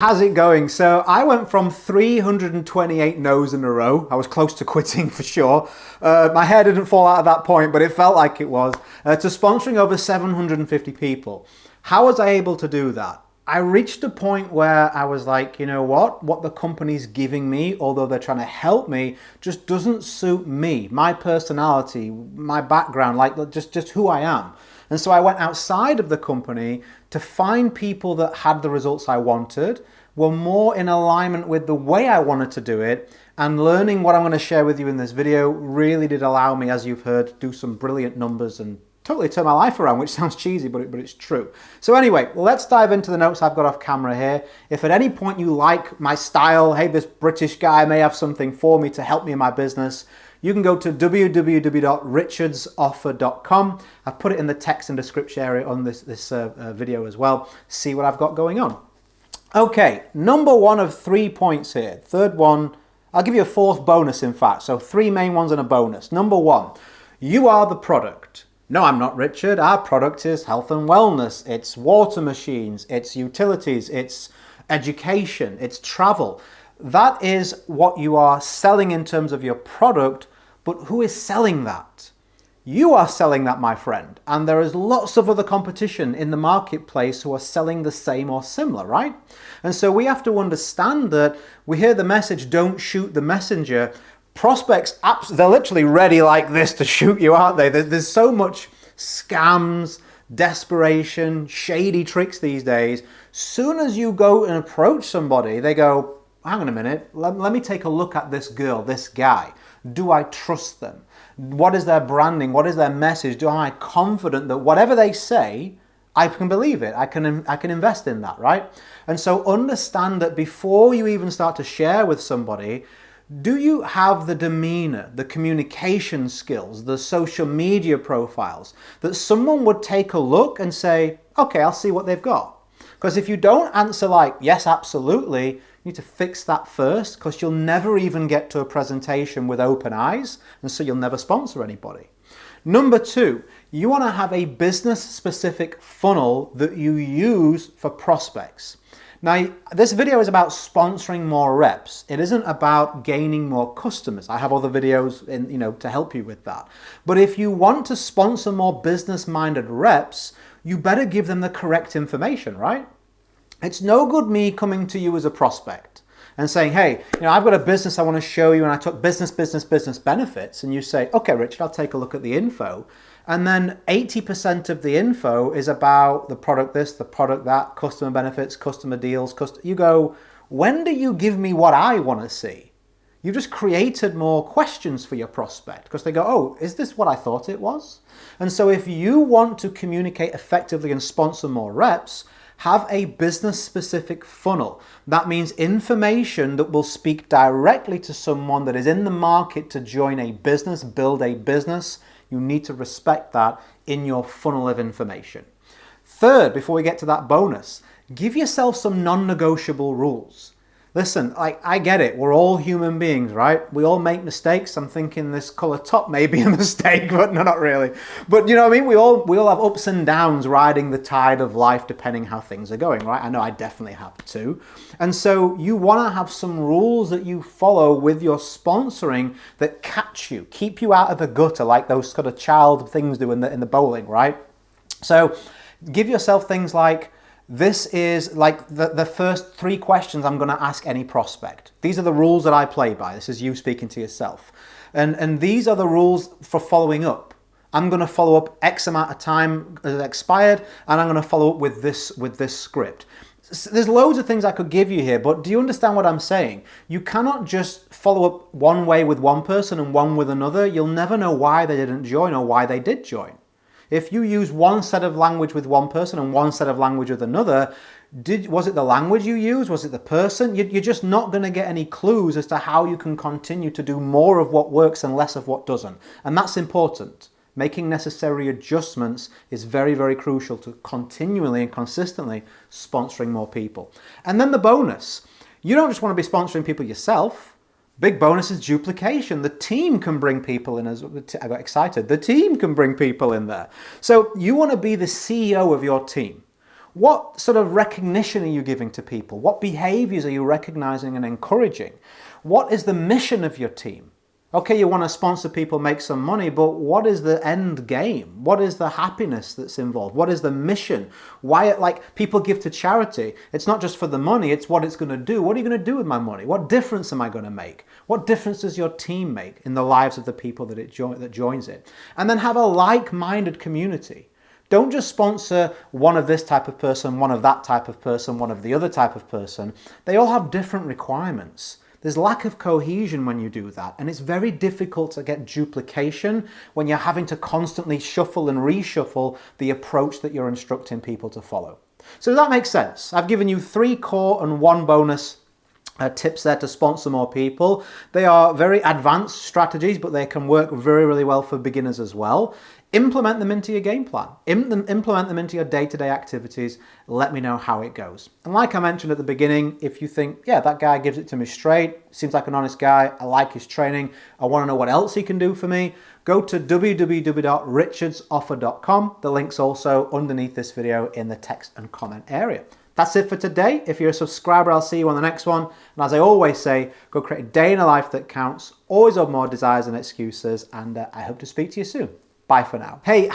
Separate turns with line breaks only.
How's it going? So I went from 328 no's in a row. I was close to quitting for sure. My hair didn't fall out at that point, but it felt like it was. To sponsoring over 750 people. How was I able to do that? I reached a point where I was like, you know what the company's giving me, although they're trying to help me, just doesn't suit me, my personality, my background, like just who I am. And so I went outside of the company to find people that had the results I wanted, were more in alignment with the way I wanted to do it, and learning what I'm going to share with you in this video really did allow me, as you've heard, do some brilliant numbers and totally turn my life around, which sounds cheesy, but it's true. So anyway, let's dive into the notes I've got off camera here. If at any point you like my style, hey, this British guy may have something for me to help me in my business, you can go to www.richardsoffer.com. I've put it in the text and description area on this video as well. See what I've got going on. Okay, number one of 3 points here. Third one, I'll give you a fourth bonus in fact. So 3 main ones and a bonus. Number one, you are the product. No, I'm not, Richard. Our product is health and wellness. It's water machines, it's utilities, it's education, it's travel. That is what you are selling in terms of your product, but who is selling that? You are selling that, my friend, and there is lots of other competition in the marketplace who are selling the same or similar, right? And so we have to understand that we hear the message, don't shoot the messenger. Prospects, they're literally ready like this to shoot you, aren't they? There's so much scams, desperation, shady tricks these days. Soon as you go and approach somebody, they go, hang on a minute, let me take a look at this girl, this guy. Do I trust them? What is their branding? What is their message? Am I confident that whatever they say, I can believe it? I can invest in that, right? And so understand that before you even start to share with somebody, do you have the demeanor, the communication skills, the social media profiles that someone would take a look and say, okay, I'll see what they've got? Because if you don't answer like, yes, absolutely, you need to fix that first, because you'll never even get to a presentation with open eyes, and so you'll never sponsor anybody. Number two, you want to have a business-specific funnel that you use for prospects. Now, this video is about sponsoring more reps. It isn't about gaining more customers. I have other videos to help you with that. But if you want to sponsor more business-minded reps, you better give them the correct information, right? It's no good me coming to you as a prospect and saying, hey, I've got a business I want to show you and I took business benefits, and you say, okay, Richard, I'll take a look at the info. And then 80% of the info is about the product this, the product that, customer benefits, customer deals. You go, when do you give me what I want to see? You've just created more questions for your prospect because they go, oh, is this what I thought it was? And so if you want to communicate effectively and sponsor more reps, have a business-specific funnel. That means information that will speak directly to someone that is in the market to join a business, build a business. You need to respect that in your funnel of information. Third, before we get to that bonus, give yourself some non-negotiable rules. Listen, I get it. We're all human beings, right? We all make mistakes. I'm thinking this color top may be a mistake, but no, not really. But you know what I mean? We all have ups and downs riding the tide of life depending how things are going, right? I know I definitely have too. And so you want to have some rules that you follow with your sponsoring that catch you, keep you out of the gutter like those sort of child things do in the bowling, right? So give yourself things like, this is like the first 3 questions I'm going to ask any prospect. These are the rules that I play by. This is you speaking to yourself. And these are the rules for following up. I'm going to follow up X amount of time as expired, and I'm going to follow up with this script. There's loads of things I could give you here, but do you understand what I'm saying? You cannot just follow up one way with one person and one with another. You'll never know why they didn't join or why they did join. If you use one set of language with one person and one set of language with another, was it the language you used? Was it the person? You're just not going to get any clues as to how you can continue to do more of what works and less of what doesn't. And that's important. Making necessary adjustments is very, very crucial to continually and consistently sponsoring more people. And then the bonus. You don't just want to be sponsoring people yourself. Big bonus is duplication. The team can bring people in. I got excited. The team can bring people in there. So you want to be the CEO of your team. What sort of recognition are you giving to people? What behaviors are you recognizing and encouraging? What is the mission of your team? Okay, you want to sponsor people, make some money, but what is the end game? What is the happiness that's involved? What is the mission? Why, like, people give to charity. It's not just for the money, it's what it's going to do. What are you going to do with my money? What difference am I going to make? What difference does your team make in the lives of the people that joins it? And then have a like-minded community. Don't just sponsor one of this type of person, one of that type of person, one of the other type of person. They all have different requirements. There's lack of cohesion when you do that, and it's very difficult to get duplication when you're having to constantly shuffle and reshuffle the approach that you're instructing people to follow. So does that make sense? I've given you 3 core and 1 bonus tips there to sponsor more people. They are very advanced strategies, but they can work very, really well for beginners as well. Implement them into your game plan. Implement them into your day-to-day activities. Let me know how it goes. And like I mentioned at the beginning, if you think, yeah, that guy gives it to me straight, seems like an honest guy, I like his training, I want to know what else he can do for me, go to www.richardsoffer.com. The link's also underneath this video in the text and comment area. That's it for today. If you're a subscriber, I'll see you on the next one. And as I always say, go create a day in a life that counts. Always have more desires and excuses. And I hope to speak to you soon. Bye for now. Hey,